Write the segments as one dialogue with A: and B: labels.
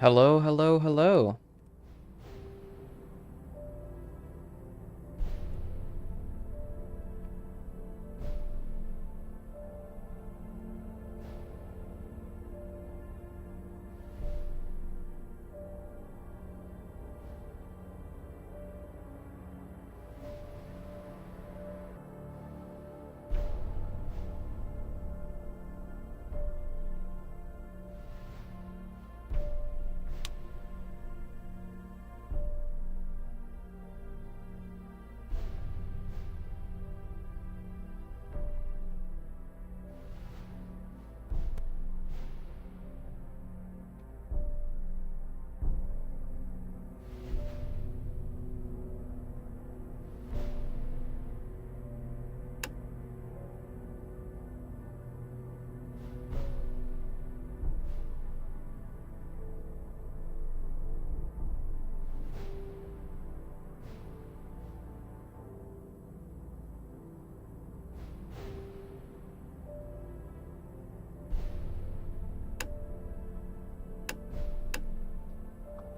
A: Hello, hello, hello.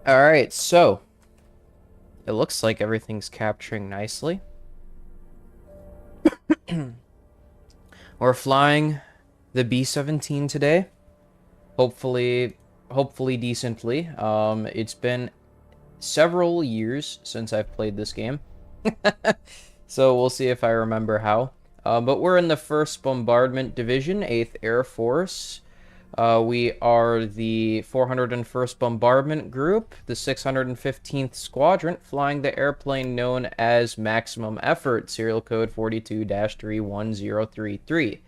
A: All right, so it looks like everything's capturing nicely. We're flying the B17 today. Hopefully decently. It's been several years since I've played this game. So we'll see if I remember how. But we're in the 1st Bombardment Division, 8th Air Force. We are the 401st Bombardment Group, the 615th Squadron, flying the airplane known as Maximum Effort, serial code 42-31033.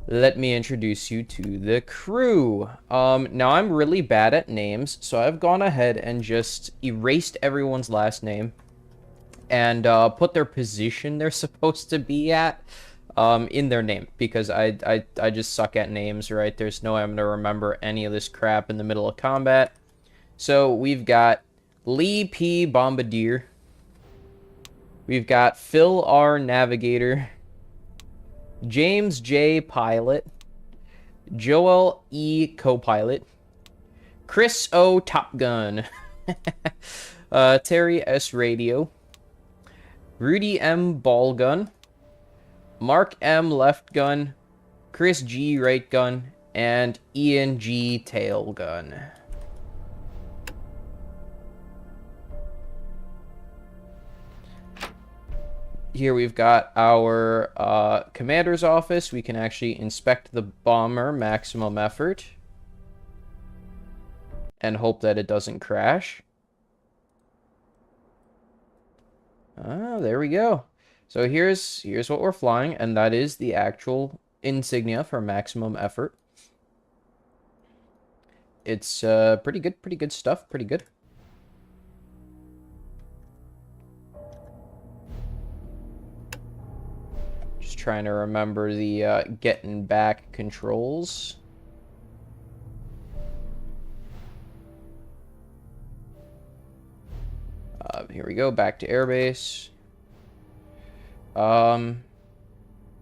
A: Let me introduce you to the crew. Now I'm really bad at names, so I've gone ahead and just erased everyone's last name and put their position they're supposed to be at in their name, because I just suck at names, right? There's no way I'm going to remember any of this crap in the middle of combat. So we've got Lee P. Bombardier. We've got Phil R. Navigator. James J. Pilot. Joel E. Co-Pilot. Chris O. Top Gun. Terry S. Radio. Rudy M. Ball Gun. Mark M. Left Gun. Chris G. Right Gun. And Ian G. Tail Gun. Here we've got our commander's office. We can actually inspect the bomber Maximum Effort and hope that it doesn't crash. There we go. So here's what we're flying, and that is the actual insignia for Maximum Effort. It's pretty good stuff, pretty good. Just trying to remember the getting back controls. Here we go, back to airbase.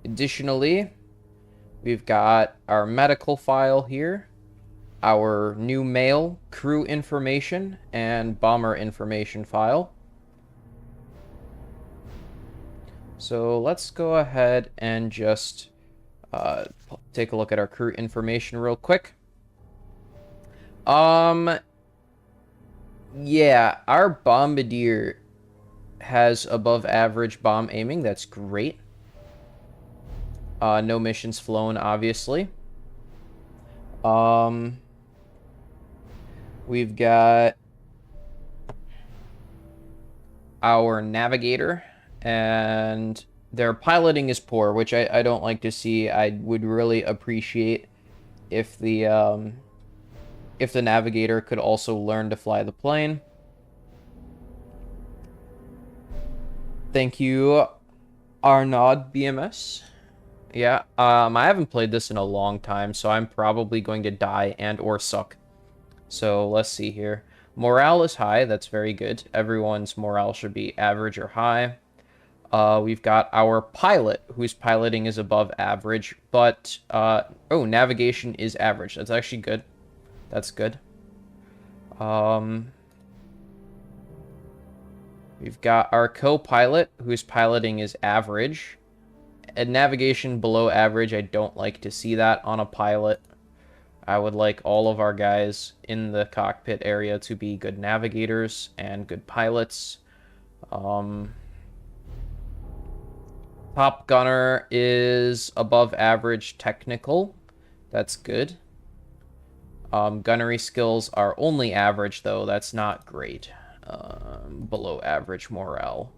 A: Additionally, we've got our medical file here, our new mail, crew information, and bomber information file. So let's go ahead and just take a look at our crew information real quick. Yeah, our bombardier has above average bomb aiming. That's great. No missions flown, obviously. We've got our navigator, and their piloting is poor, which I don't like to see. I would really appreciate if the navigator could also learn to fly the plane. Thank you, Arnaud BMS. Yeah, I haven't played this in a long time, so I'm probably going to die and or suck. So let's see here. Morale is high. That's very good. Everyone's morale should be average or high. We've got our pilot, whose piloting is above average, but navigation is average. That's actually good. That's good. Um, we've got our co-pilot, whose piloting is average. At navigation below average, I don't like to see that on a pilot. I would like all of our guys in the cockpit area to be good navigators and good pilots. Top gunner is above average technical. That's good. Gunnery skills are only average, though. That's not great. Below average morale.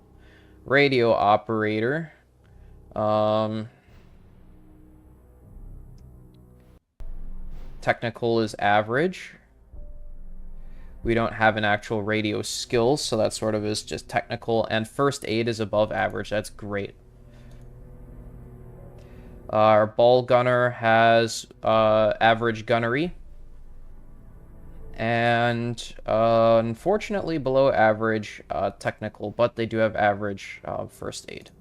A: Radio operator. Technical is average. We don't have an actual radio skill, so that sort of is just technical. And first aid is above average. That's great. Our ball gunner has average gunnery. And unfortunately below average technical, but they do have average first aid.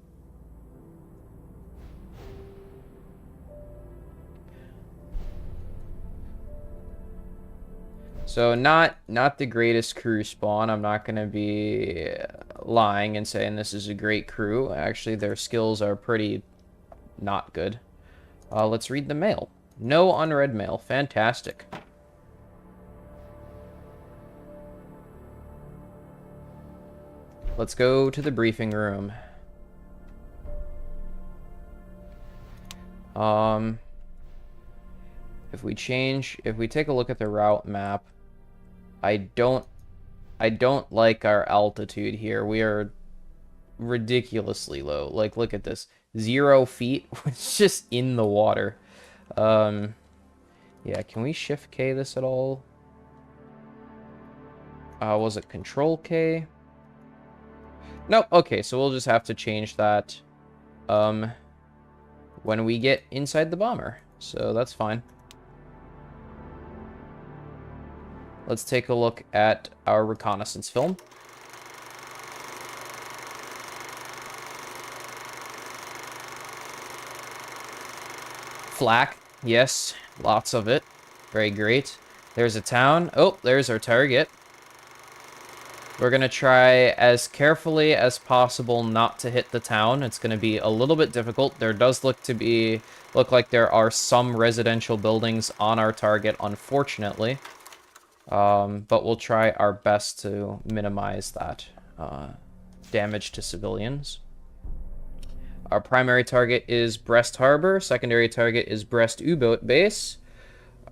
A: So not the greatest crew spawn. I'm not going to be lying and saying this is a great crew. Actually, their skills are pretty not good. Let's read the mail. No unread mail. Fantastic. Let's go to the briefing room. If we take a look at the route map, I don't like our altitude here. We are ridiculously low. Like, look at this. 0 feet. It's just in the water. Yeah, can we shift K this at all? Was it control K? Nope. Okay, so we'll just have to change that when we get inside the bomber. So that's fine. Let's take a look at our reconnaissance film. Flak, yes, lots of it. Very great. There's a town. Oh, there's our target. We're going to try as carefully as possible not to hit the town. It's going to be a little bit difficult. There does look like there are some residential buildings on our target, unfortunately. But we'll try our best to minimize that damage to civilians. Our primary target is Brest Harbor. Secondary target is Brest U-boat base.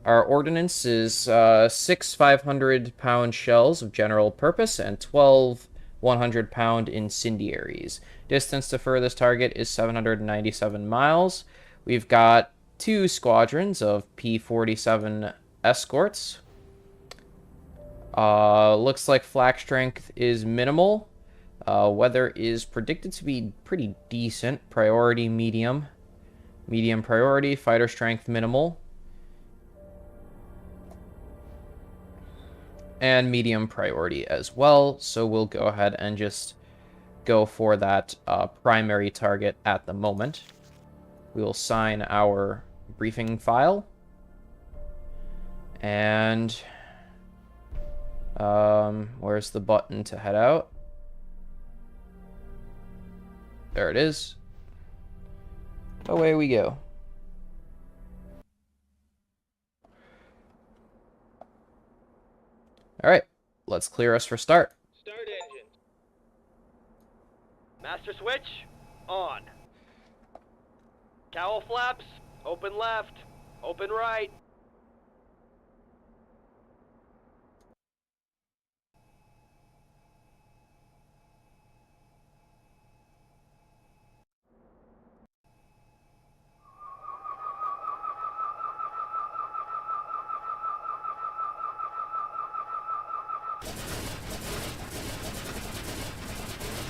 A: Our ordnance is 6 500-pound shells of general purpose and 12 100-pound incendiaries. Distance to furthest target is 797 miles. We've got 2 squadrons of P-47 escorts. Looks like flak strength is minimal. Weather is predicted to be pretty decent. Priority medium. Medium priority. Fighter strength minimal. And medium priority as well. So we'll go ahead and just go for that primary target at the moment. We will sign our briefing file. And where's the button to head out? There it is. Away we go. All right, let's clear us for start.
B: Start engine. Master switch, on. Cowl flaps, open left, open right.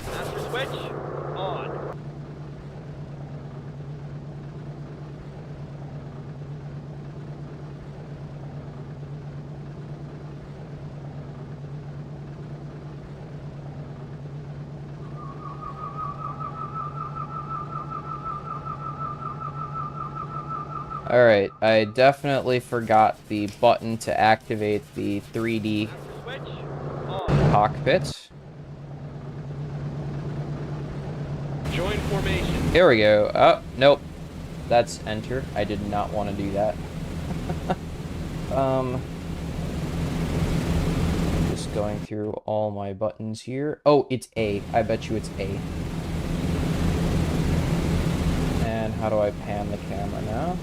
B: Master switch, on.
A: Alright, I definitely forgot the button to activate the 3D
B: Switch on.
A: cockpit.
B: Join formation.
A: Here we go. Oh, nope. That's enter. I did not want to do that. Just going through all my buttons here. Oh, it's A. I bet you it's A. And how do I pan the camera now?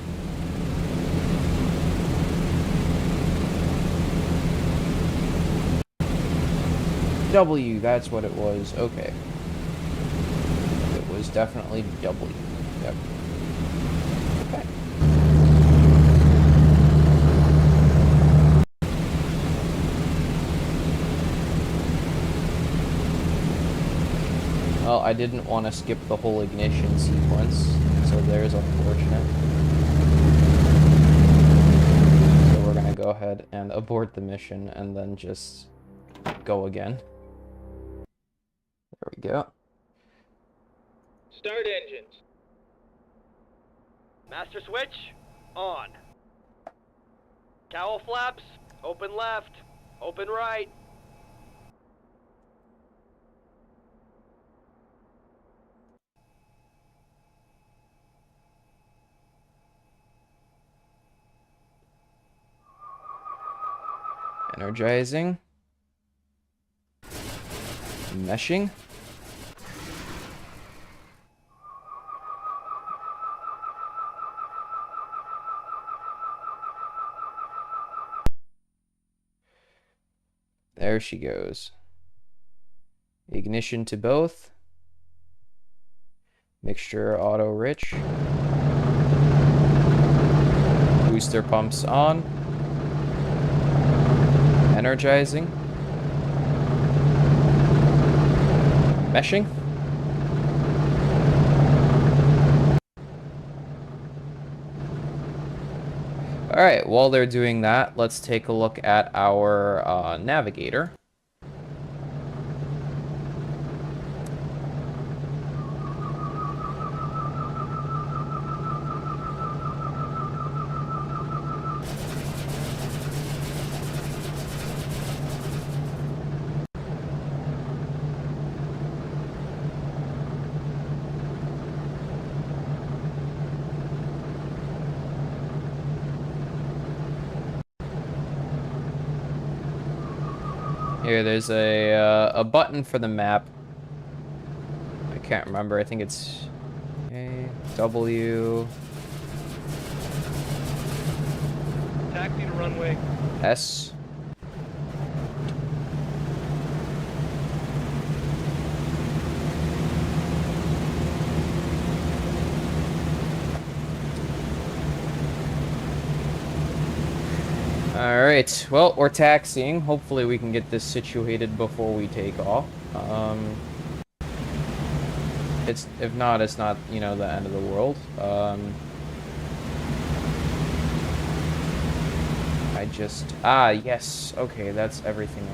A: W, that's what it was. Okay. It was definitely W. Yep. Okay. Well, I didn't want to skip the whole ignition sequence, so there's unfortunate. So we're gonna go ahead and abort the mission and then just go again. There we go.
B: Start engines. Master switch on. Cowl flaps. Open left. Open right.
A: Energizing. Meshing. There she goes. Ignition to both. Mixture auto rich. Booster pumps on. Energizing. Meshing. Alright, while they're doing that, let's take a look at our navigator. Here, there's a button for the map. I can't remember. I think it's A, W,
B: Taxi to runway.
A: S. Alright, well, we're taxiing. Hopefully we can get this situated before we take off. If not, it's not, you know, the end of the world. Yes. Okay, that's everything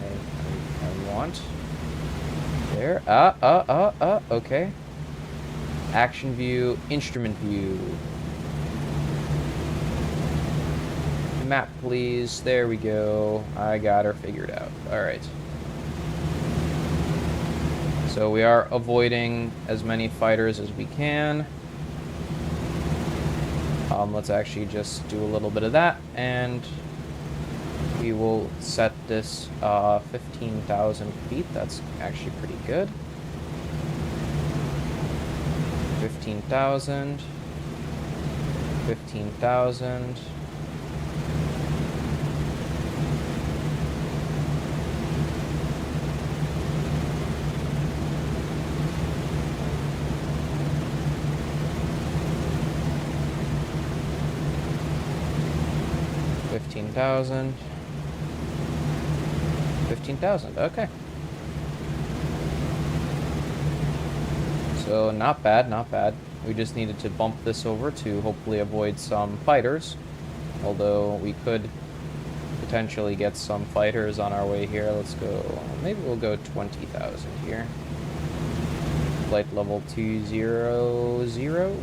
A: I want. There. Okay. Action view, instrument view. Map, please. There we go. I got her figured out. Alright. So we are avoiding as many fighters as we can. Let's actually just do a little bit of that, and we will set this 15,000 feet. That's actually pretty good. 15,000. 15,000. $15,000. 15,000. Okay. So not bad, not bad. We just needed to bump this over to hopefully avoid some fighters. Although we could potentially get some fighters on our way here. Let's go. Maybe we'll go 20,000 here. Flight level 200.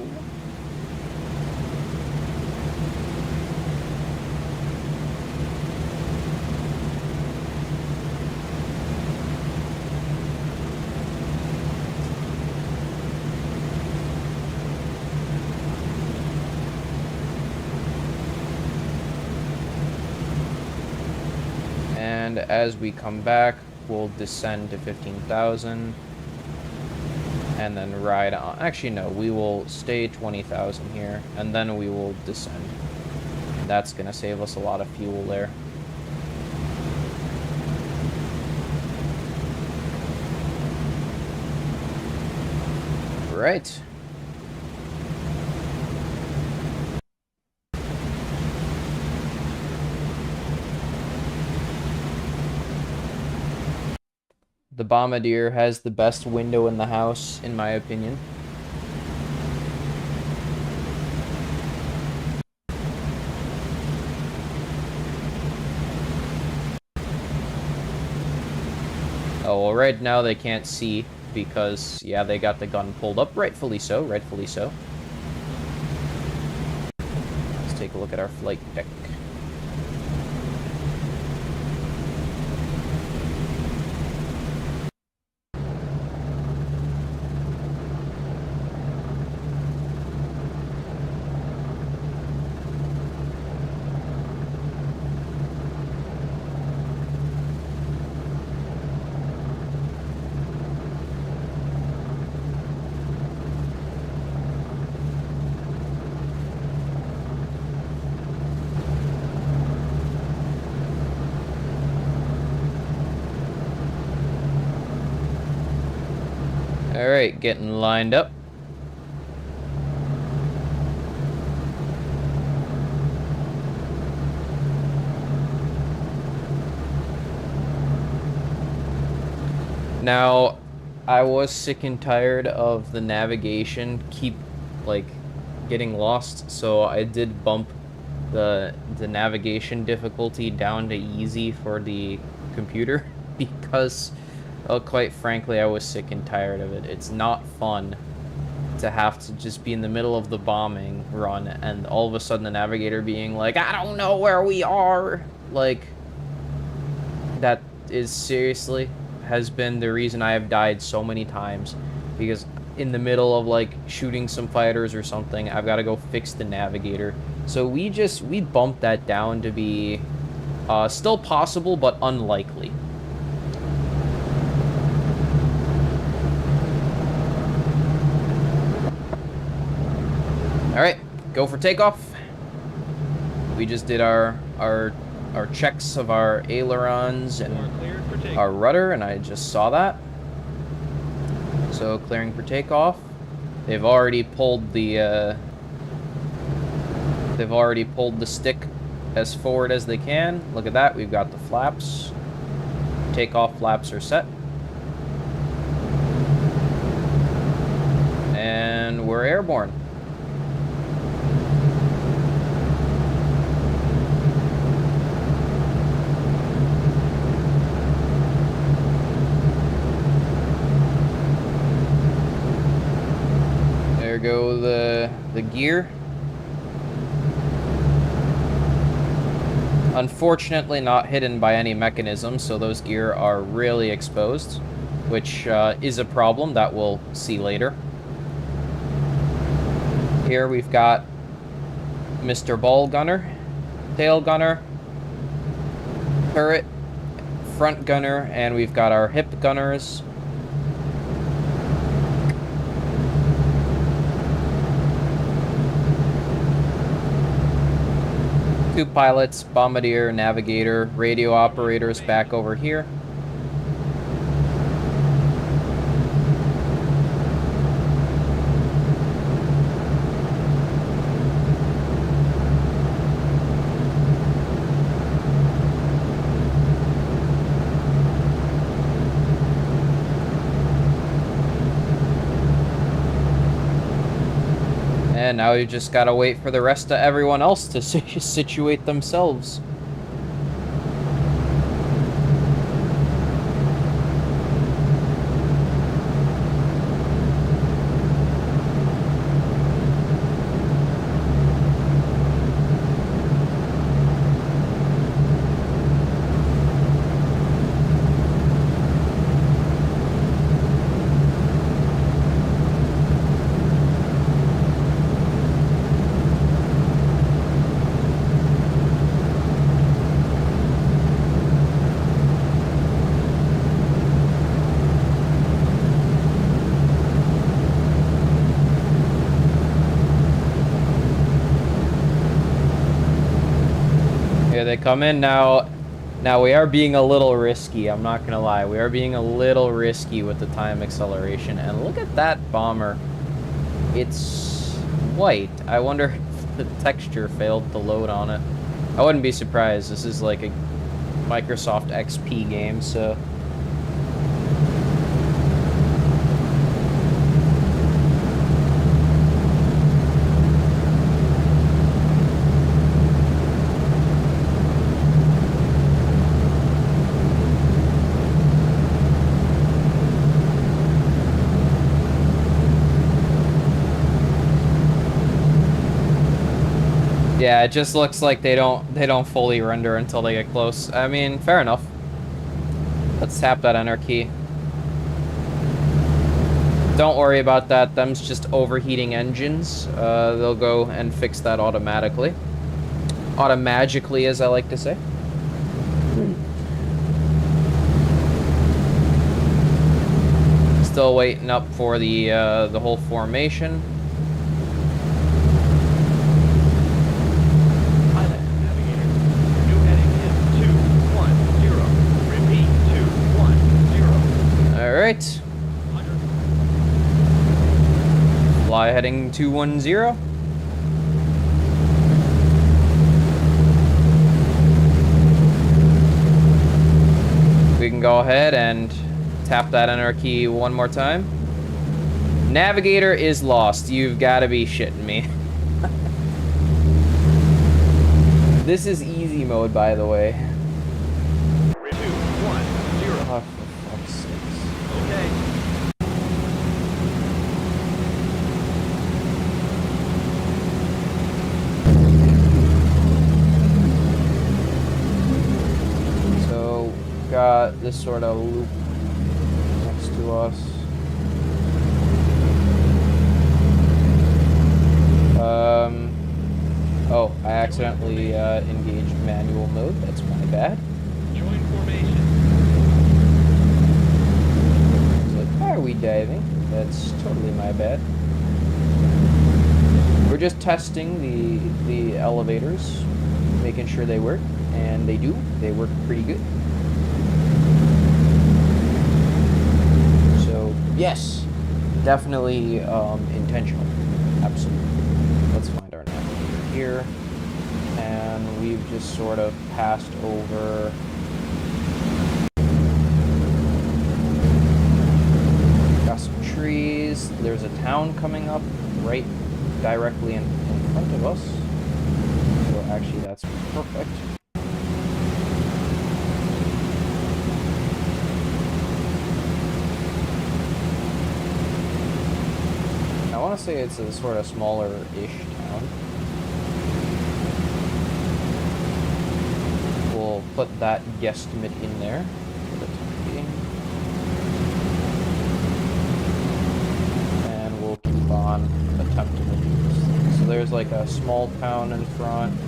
A: And as we come back, we'll descend to 15,000. And then ride on. Actually, no, we will stay 20,000 here, and then we will descend. That's going to save us a lot of fuel there. Right. The Bombardier has the best window in the house, in my opinion. Oh, well, right now they can't see because, yeah, they got the gun pulled up. Rightfully so, rightfully so. Let's take a look at our flight deck. Alright, getting lined up. Now, I was sick and tired of the navigation getting lost, so I did bump the navigation difficulty down to easy for the computer because, well, quite frankly, I was sick and tired of it. It's not fun to have to just be in the middle of the bombing run and all of a sudden the navigator being like, I don't know where we are. Like, that is seriously has been the reason I have died so many times, because in the middle of like shooting some fighters or something, I've got to go fix the navigator. So we bumped that down to be still possible but unlikely. All right, go for takeoff. We just did our checks of our ailerons and our rudder, and I just saw that. So clearing for takeoff. They've already pulled the stick as forward as they can. Look at that. We've got the flaps. Takeoff flaps are set. And we're airborne. There go the gear. Unfortunately not hidden by any mechanism, so those gear are really exposed, which is a problem that we'll see later. Here we've got Mr. Ball Gunner, Tail Gunner, Turret, Front Gunner, and we've got our Hip Gunners. Two pilots, bombardier, navigator, radio operators back over here. And now you just gotta wait for the rest of everyone else to situate themselves. they come in now. Now we are being a little risky, I'm not gonna lie. We are being a little risky with the time acceleration. And look at that bomber. It's white. I wonder if the texture failed to load on it. I wouldn't be surprised. This is like a Microsoft XP game, so... Yeah, it just looks like they don't fully render until they get close. I mean, fair enough. Let's tap that enter key. Don't worry about that. Them's just overheating engines. They'll go and fix that automatically. Automagically, as I like to say. Still waiting up for the whole formation. Alright. Fly heading 210. We can go ahead and tap that enter key one more time. Navigator is lost. You've got to be shitting me. This is easy mode, by the way.
B: 2, 1, 0.
A: Oh, for fuck's sakes.
B: Okay.
A: So, got this sort of loop next to us. Oh, I accidentally engaged manual mode. That's my bad.
B: Join formation.
A: Like, why are we diving? That's totally my bad. We're just testing the elevators, making sure they work, and they do. They work pretty good. So yes, definitely intentional. Absolutely. Let's find our navigator here, and we've just sort of passed over. Got some trees. There's a town coming up right directly in front of us. So actually that's perfect. I want to say it's a sort of smaller-ish town. We'll put that guesstimate in there for the time being. And we'll keep on attempting to do this thing. So there's like a small town in front,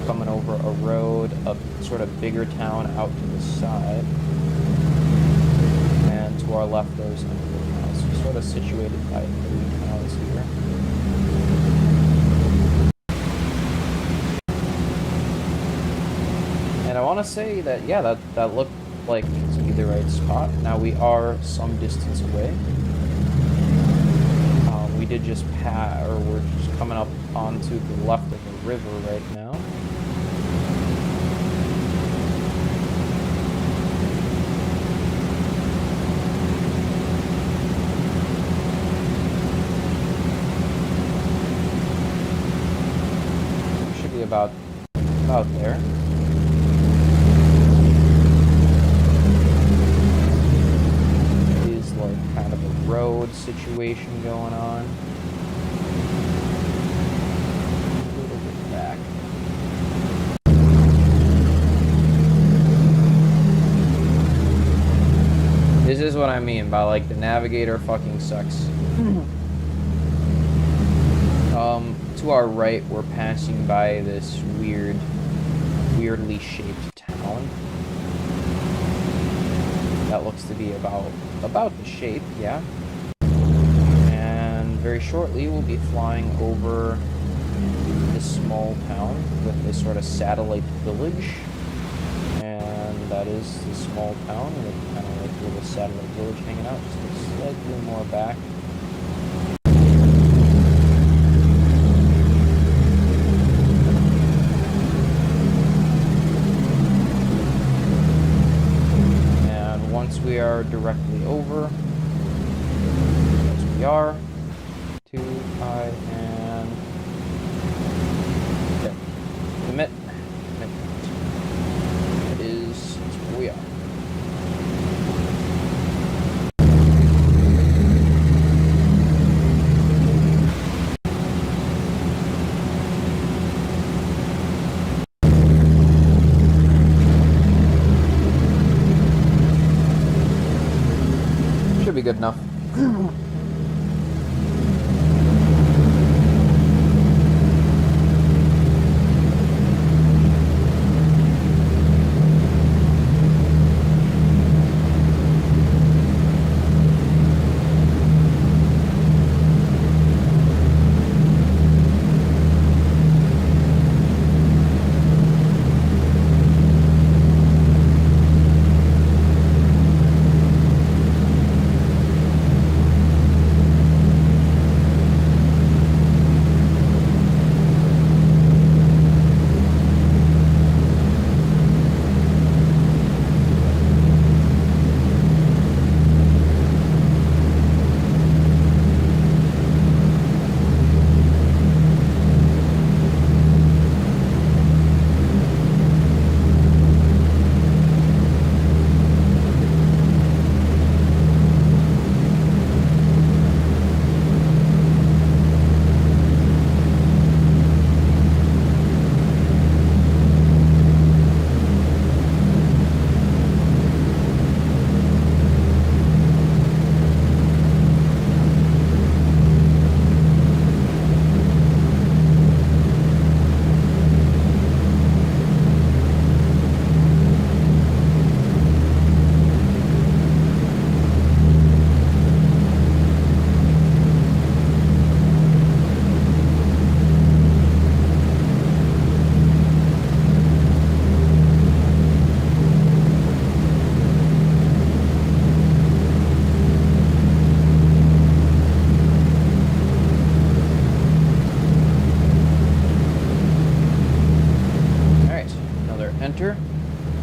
A: coming over a road, a sort of bigger town out to the side. And to our left there's another town. So sort of situated by 3 towns here. And I want to say that, yeah, that looked like to be the right spot. Now we are some distance away. We did just or we're just coming up onto the left of the river right now. We should be about there. Like kind of a road situation going on. A little bit back. This is what I mean by like the navigator fucking sucks. To our right we're passing by this weirdly shaped town. That looks to be about the shape, yeah. And very shortly we'll be flying over this small town with this sort of satellite village. that is the small town, with kind of like a little satellite village hanging out, just slightly more back. And once we are directly over, as we are, too high and okay. Commit. It is where we are. Should be good enough.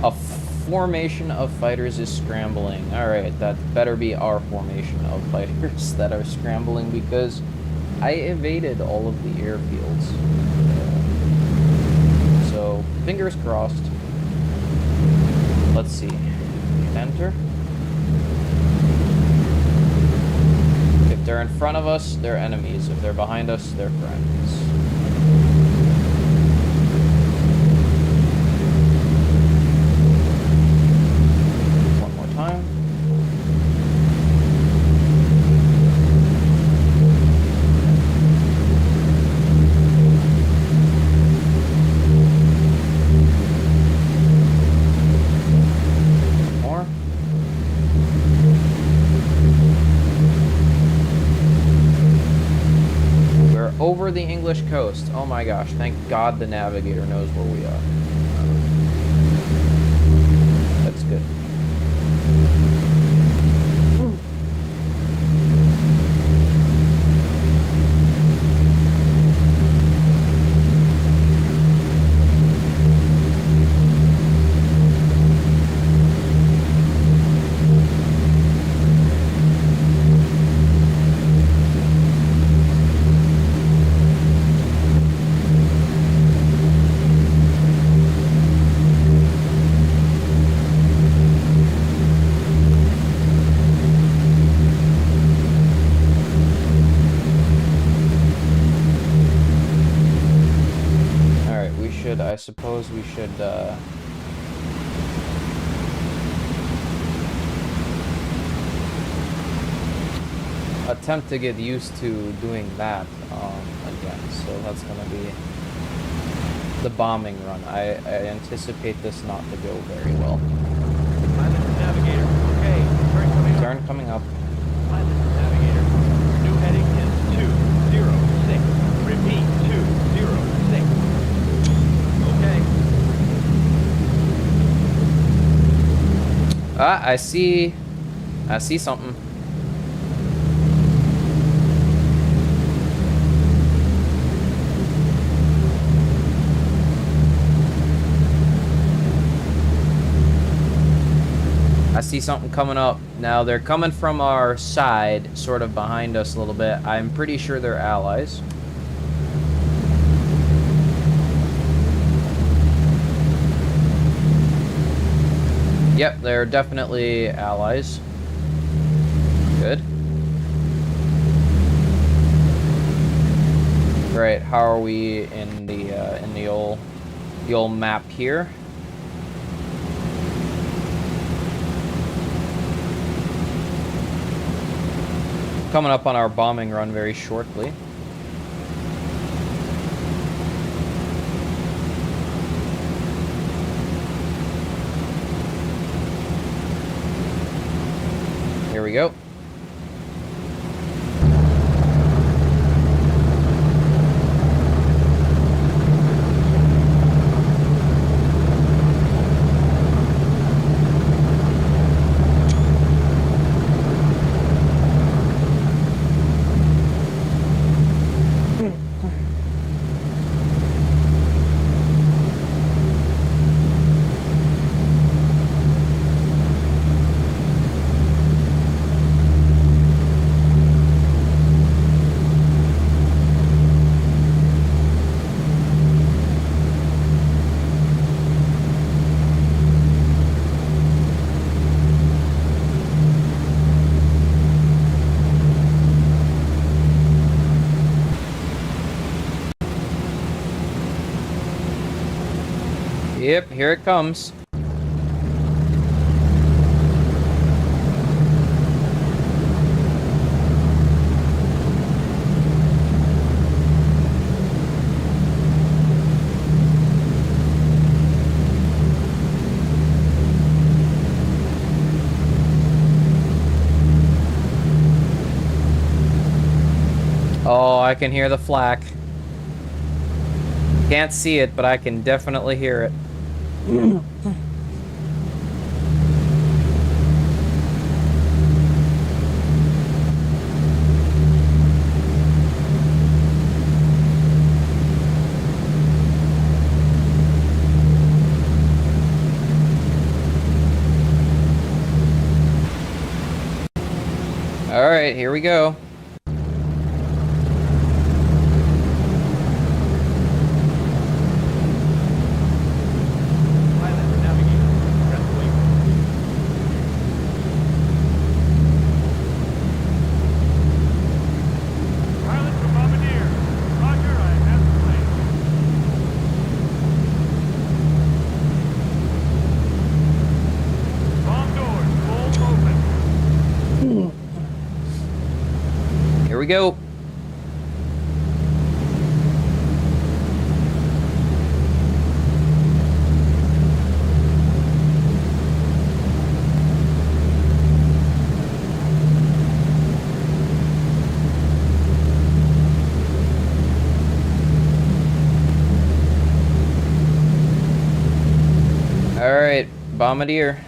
A: A formation of fighters is scrambling. Alright, that better be our formation of fighters that are scrambling, because I evaded all of the airfields. So, fingers crossed. Let's see. Enter. If they're in front of us, they're enemies. If they're behind us, they're friends. Over the English coast. Oh my gosh, thank God the navigator knows where we are. That's good. I suppose we should attempt to get used to doing that again. So that's going to be the bombing run. I anticipate this not to go very well.
B: Pilot to navigator. Okay, turn coming up.
A: Turn coming up.
B: Pilot to navigator. New heading is 206. Repeat, 206. Okay.
A: Ah, I see something. I see something coming up. Now, they're coming from our side, sort of behind us a little bit. I'm pretty sure they're allies. Yep, they're definitely allies. Good. Right, how are we in the old map here? Coming up on our bombing run very shortly. Here we go. Yep, here it comes. Oh, I can hear the flak. Can't see it, but I can definitely hear it. All right, here we go. Here we go. All right, bombardier.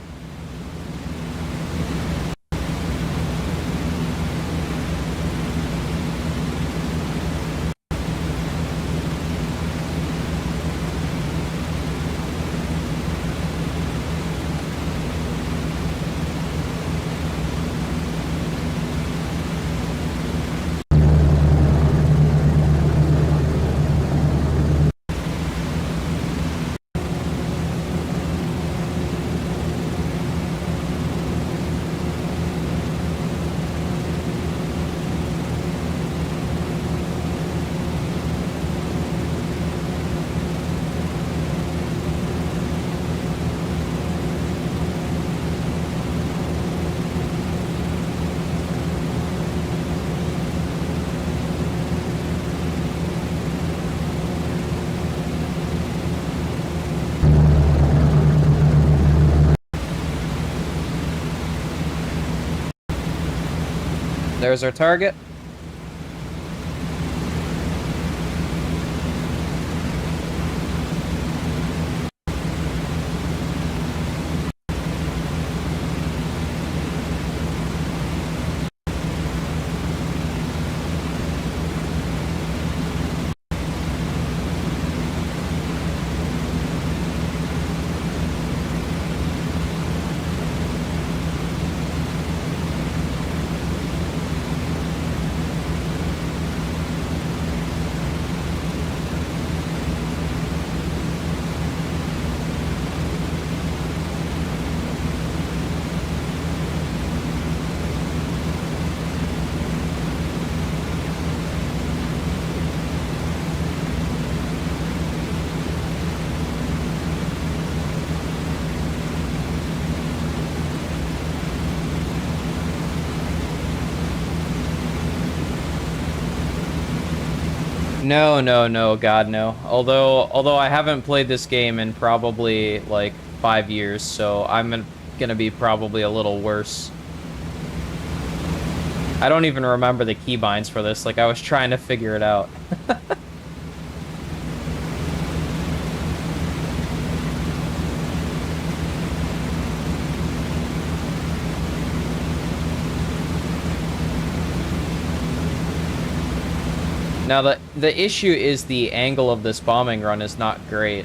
A: There's our target. No, no, no, God, no. Although I haven't played this game in probably like 5 years, so I'm gonna be probably a little worse. I don't even remember the keybinds for this. Like, I was trying to figure it out. Now, the issue is the angle of this bombing run is not great.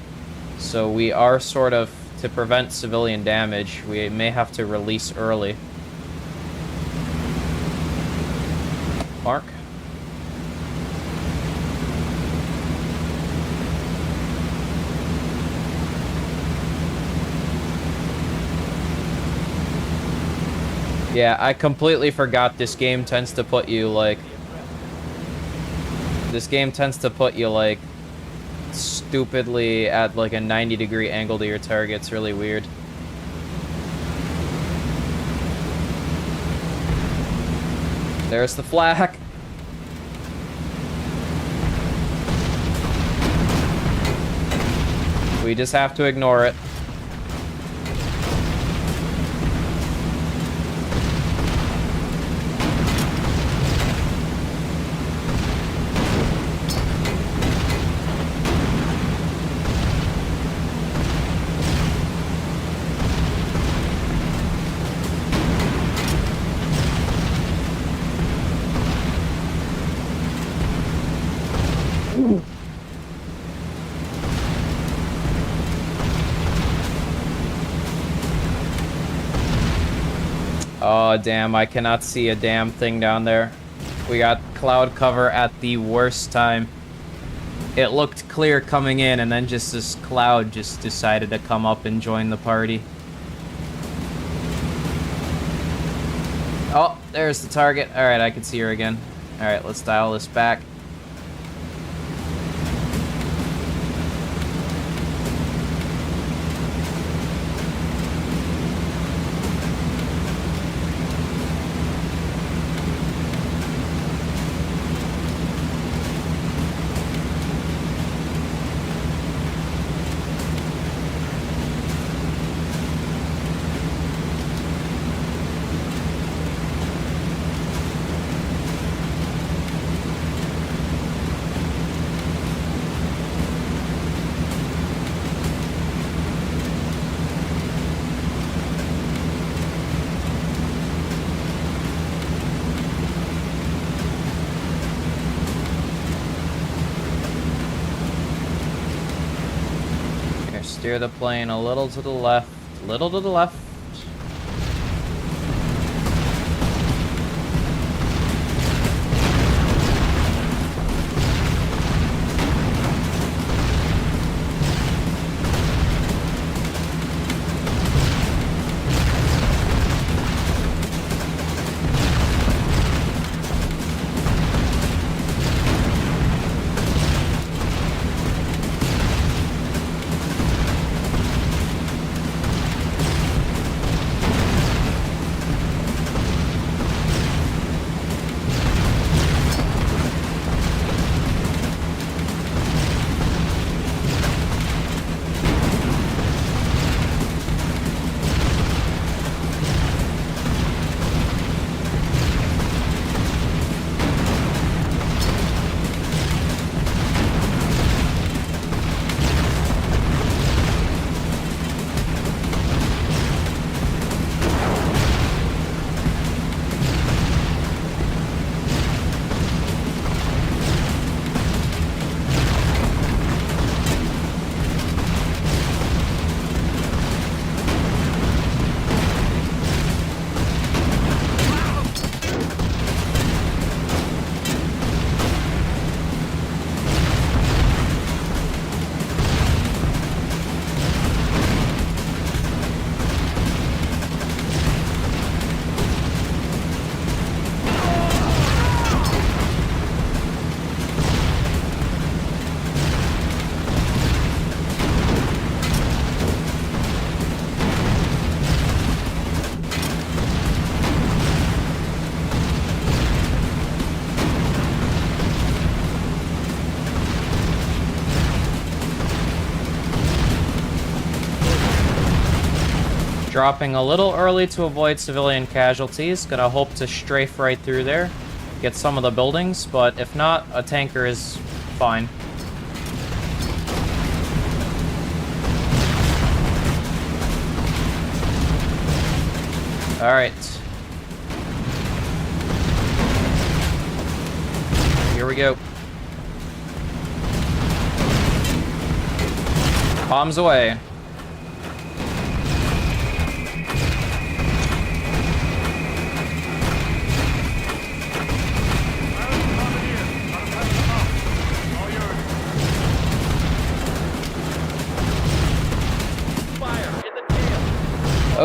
A: So we are sort of, to prevent civilian damage, we may have to release early. Mark? Yeah, I completely forgot this game tends to put you, like... This game tends to put you, like, stupidly at, like, a 90-degree angle to your target. It's really weird. There's the flak. We just have to ignore it. Oh, damn, I cannot see a damn thing down there. We got cloud cover at the worst time. It looked clear coming in, and then just this cloud just decided to come up and join the party. Oh, there's the target. Alright, I can see her again. Alright, let's dial this back. Steer the plane a little to the left, little to the left. Dropping a little early to avoid civilian casualties. Gonna hope to strafe right through there. Get some of the buildings, but if not, a tanker is fine. Alright. Here we go. Bombs away.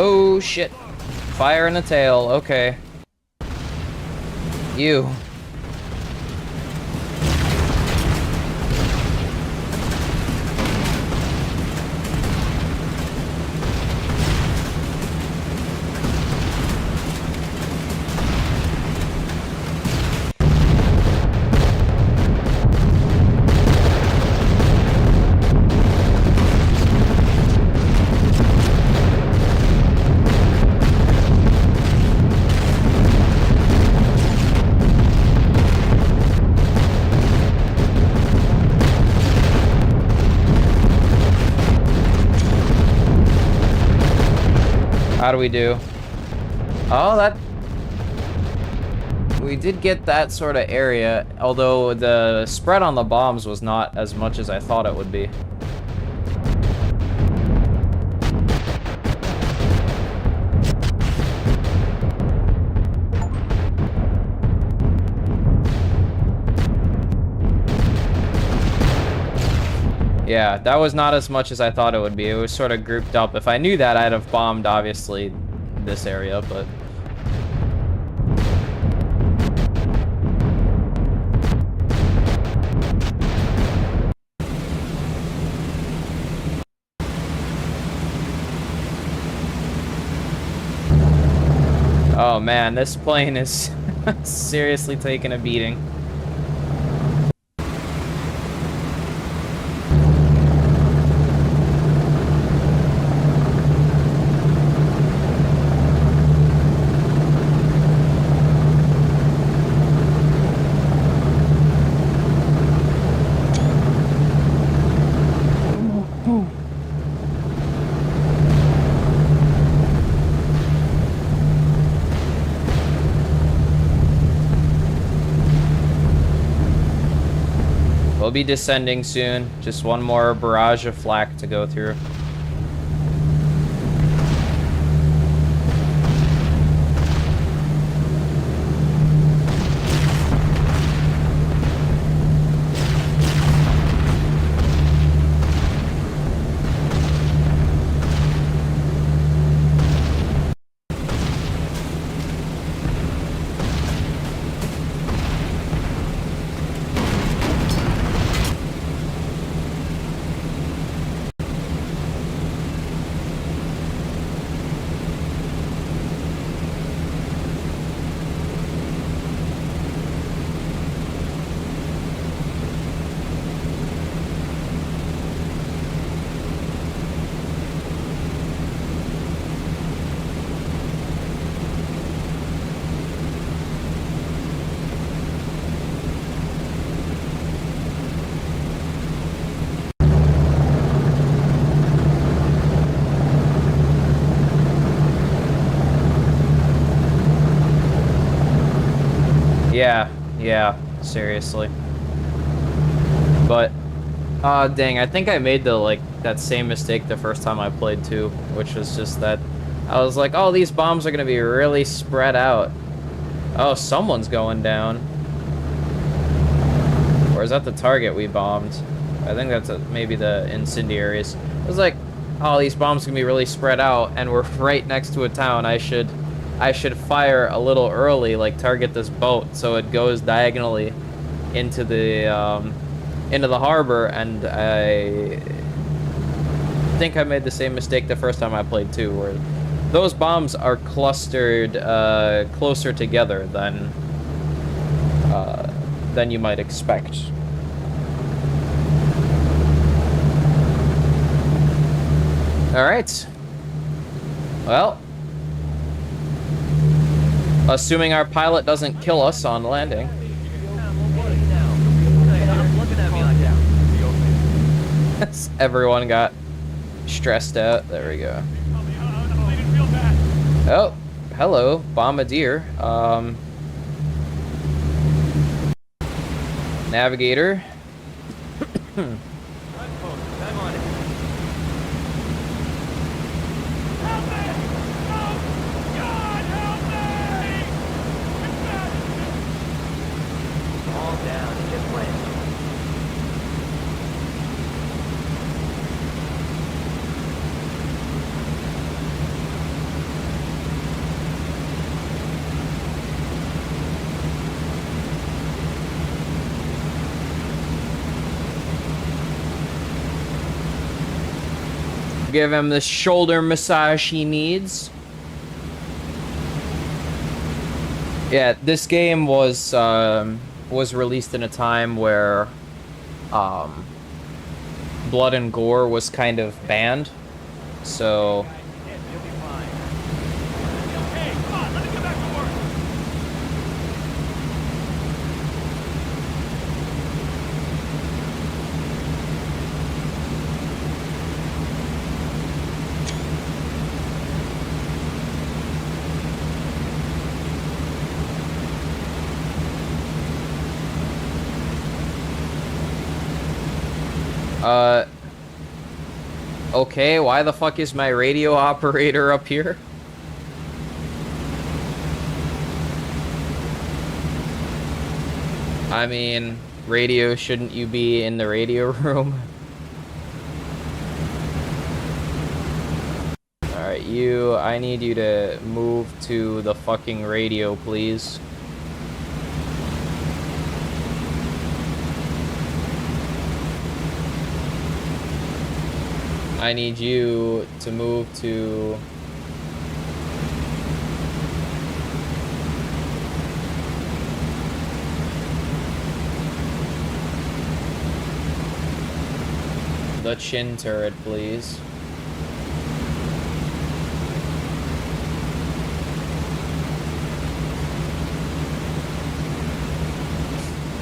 A: Oh shit. Fire in the tail, okay. You. How do we do? Oh, that... We did get that sort of area, although the spread on the bombs was not as much as I thought it would be. Yeah, that was not as much as I thought it would be. It was sort of grouped up. If I knew that, I'd have bombed, obviously, this area, but... Oh man, this plane is seriously taking a beating. We'll be descending soon. Just one more barrage of flak to go through. Yeah, seriously. But, dang, I think I made that same mistake the first time I played too, which was just that I was like, oh, these bombs are gonna be really spread out. Oh, someone's going down. Or is that the target we bombed? I think that's maybe the incendiaries. It was like, oh, these bombs are gonna be really spread out, and we're right next to a town. I should fire a little early, like target this boat so it goes diagonally into the harbor, and I think I made the same mistake the first time I played too, where those bombs are clustered closer together than you might expect. All right. Well, assuming our pilot doesn't kill us on landing. Everyone got stressed out. There we go. Oh, hello, bombardier. Navigator. Give him the shoulder massage he needs. Yeah, this game was released in a time where blood and gore was kind of banned. So okay, why the fuck is my radio operator up here? I mean, radio, shouldn't you be in the radio room? Alright, I need you to move to the fucking radio, please. I need you to move to... the chin turret, please.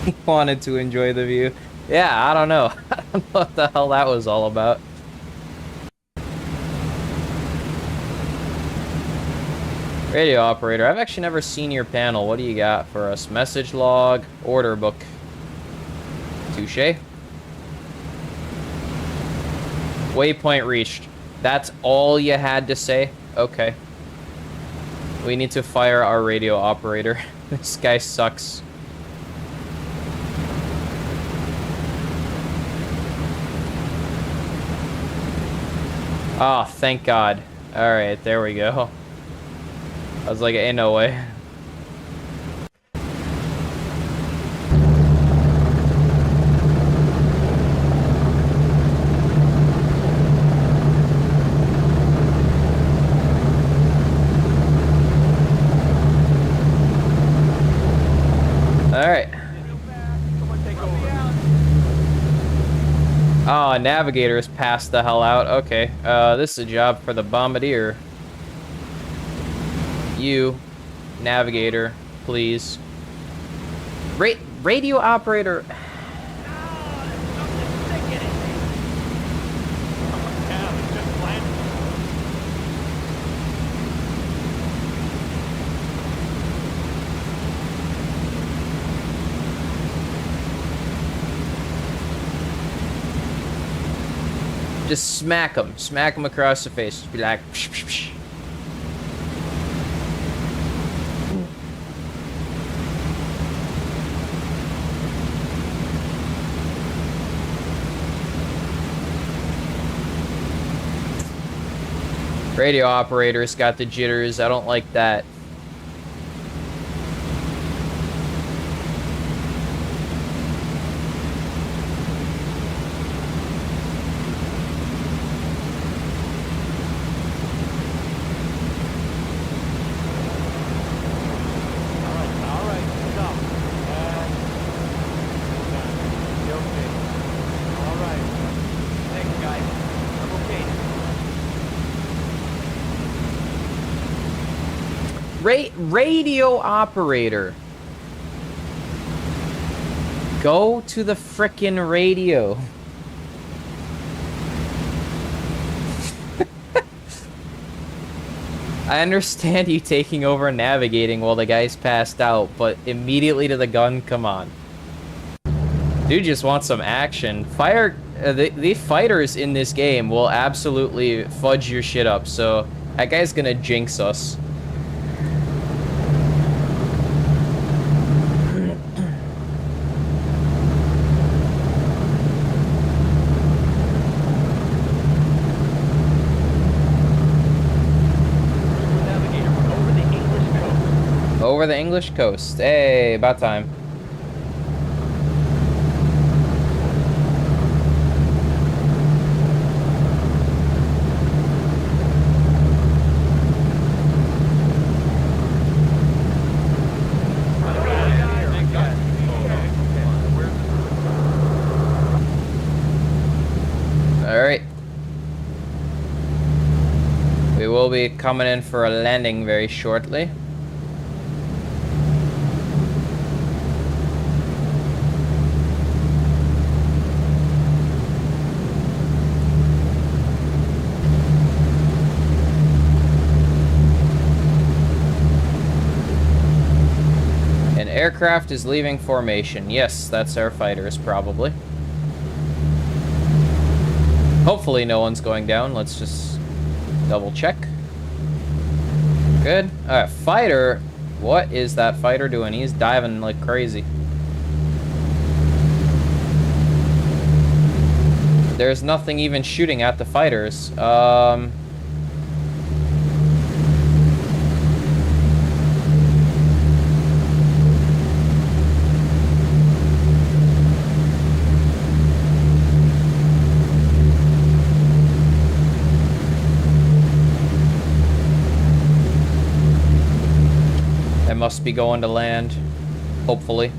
A: He wanted to enjoy the view. Yeah, I don't know. I don't know what the hell that was all about. Radio operator, I've actually never seen your panel. What do you got for us? Message log, order book. Touche. Waypoint reached. That's all you had to say? Okay. We need to fire our radio operator. This guy sucks. Oh, thank God. Alright, there we go. I was like, ain't no way. Alright. Oh, navigator has passed the hell out. Okay. This is a job for the bombardier. You, navigator, please. Radio operator. Just smack him. Smack him across the face. Just be like, psh, psh, psh. Radio operator's got the jitters. I don't like that. Radio operator. Go to the frickin' radio. I understand you taking over navigating while the guy's passed out, but immediately to the gun, come on. Dude just wants some action. The fighters in this game will absolutely fudge your shit up, so that guy's gonna jinx us. Over the English coast. Hey, about time. Alright. We will be coming in for a landing very shortly. Aircraft is leaving formation. Yes, that's our fighters, probably. Hopefully no one's going down. Let's just double check. Good. Alright, fighter. What is that fighter doing? He's diving like crazy. There's nothing even shooting at the fighters. Must be going to land, hopefully.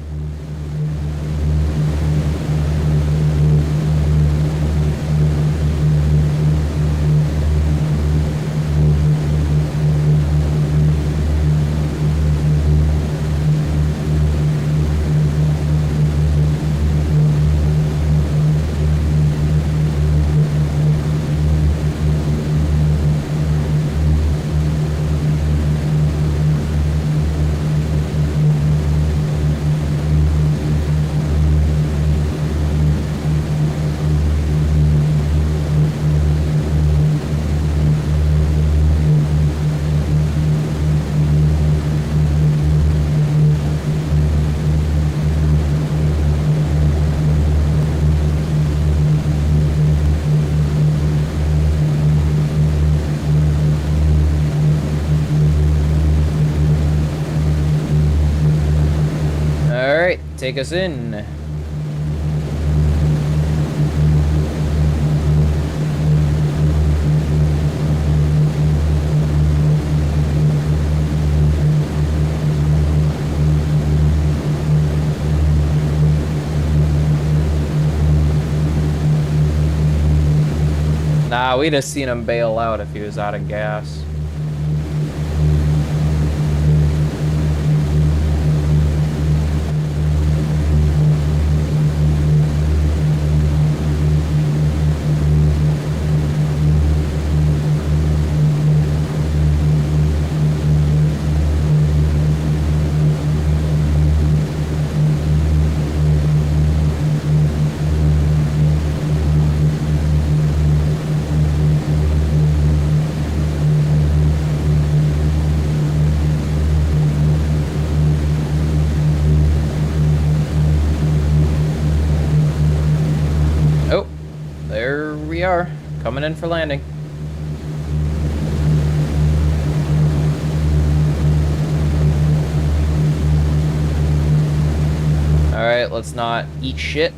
A: Take us in. Nah, we'd have seen him bail out if he was out of gas. Coming in for landing. Alright, let's not eat shit.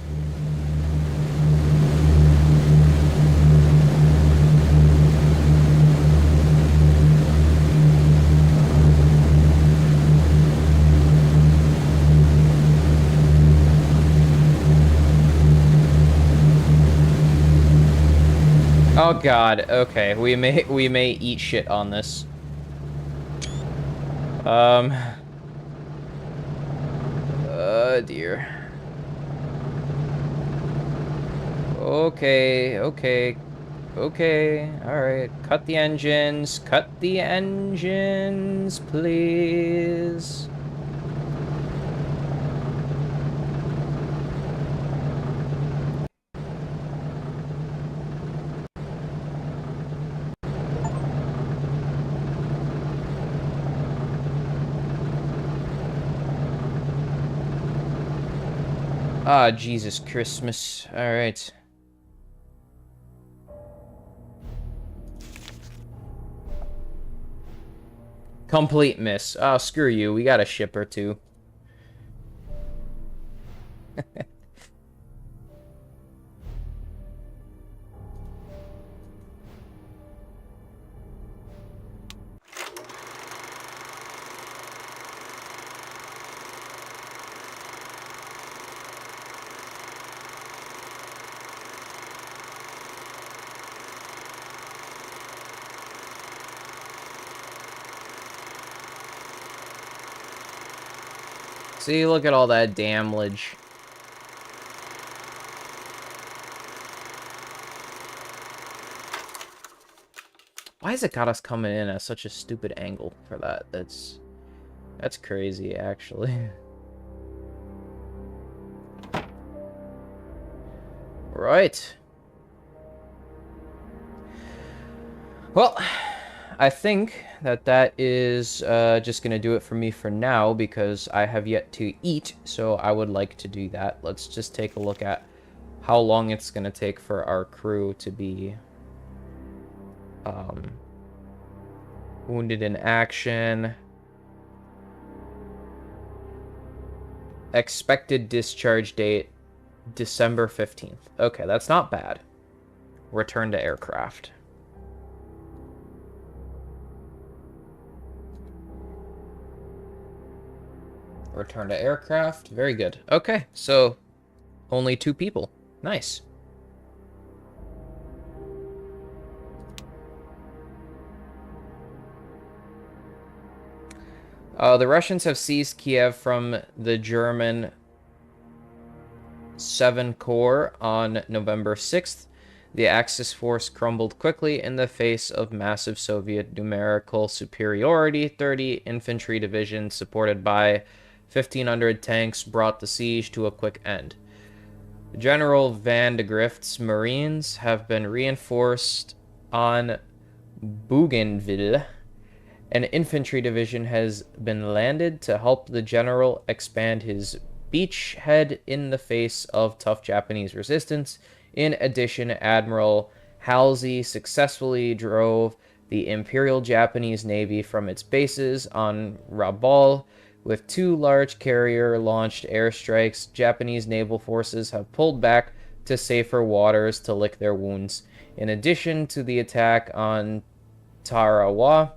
A: Oh god, okay, we may eat shit on this. Um, dear. Okay, okay, okay. All right. Cut the engines. Cut the engines, please. Ah, Jesus Christmas. All right. Complete miss. Oh, screw you. We got a ship or two. See, look at all that damage. Why has it got us coming in at such a stupid angle for that? That's crazy, actually. Right. Well, I think that is just gonna do it for me for now because I have yet to eat, so I would like to do that. Let's just take a look at how long it's gonna take for our crew to be um, wounded in action. Expected discharge date, December 15th. Okay, that's not bad. Return to aircraft. Return to aircraft. Very good. Okay, so only 2 people. Nice. The Russians have seized Kiev from the German 7 Corps on November 6th. The Axis force crumbled quickly in the face of massive Soviet numerical superiority. 30 infantry divisions, supported by 1,500 tanks, brought the siege to a quick end. General Van de Grift's Marines have been reinforced on Bougainville. An infantry division has been landed to help the general expand his beachhead in the face of tough Japanese resistance. In addition, Admiral Halsey successfully drove the Imperial Japanese Navy from its bases on Rabaul. With 2 large carrier-launched airstrikes, Japanese naval forces have pulled back to safer waters to lick their wounds. In addition to the attack on Tarawa,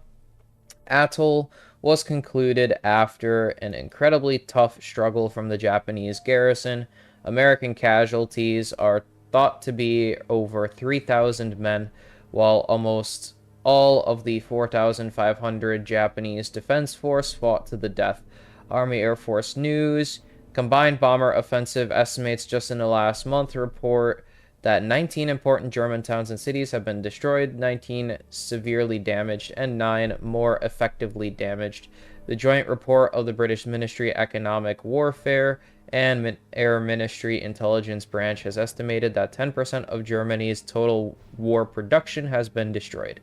A: Atoll was concluded after an incredibly tough struggle from the Japanese garrison. American casualties are thought to be over 3,000 men, while almost all of the 4,500 Japanese defense force fought to the death. Army Air Force News. Combined bomber offensive estimates just in the last month report that 19 important German towns and cities have been destroyed, 19 severely damaged, and 9 more effectively damaged. The joint report of the British Ministry Economic Warfare and Air Ministry Intelligence Branch has estimated that 10% of Germany's total war production has been destroyed.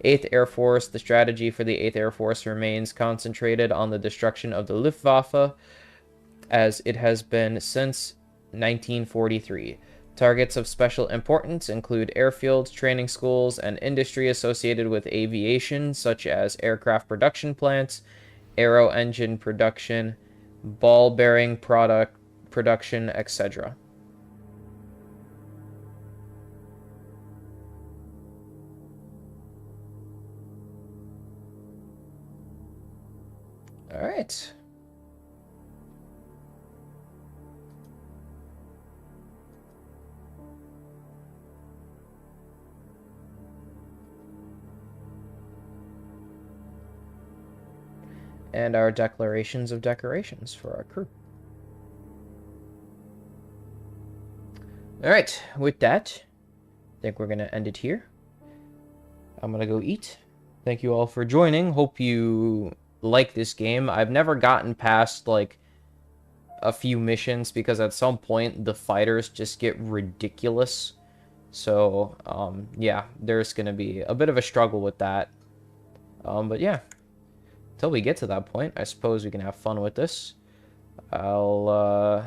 A: 8th Air Force. The strategy for the 8th Air Force remains concentrated on the destruction of the Luftwaffe, as it has been since 1943. Targets of special importance include airfields, training schools, and industry associated with aviation, such as aircraft production plants, aero engine production, ball bearing production, etc. All right. and our declarations of decorations for our crew. Alright, with that, I think we're going to end it here. I'm going to go eat. Thank you all for joining. Hope you like this game. I've never gotten past, like, a few missions because at some point the fighters just get ridiculous. So, yeah, there's going to be a bit of a struggle with that. But yeah, until we get to that point, I suppose we can have fun with this. I'll,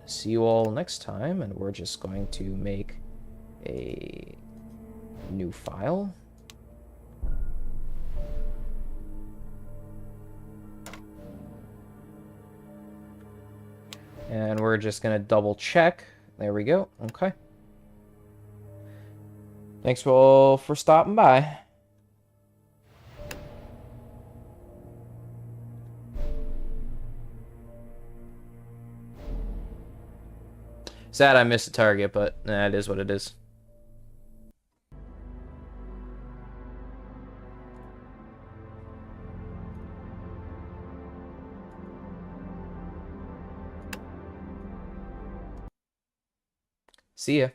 A: see you all next time, and we're just going to make a new file. And we're just going to double check. There we go. Okay. Thanks all for stopping by. Sad I missed the target, but it is what it is. See ya.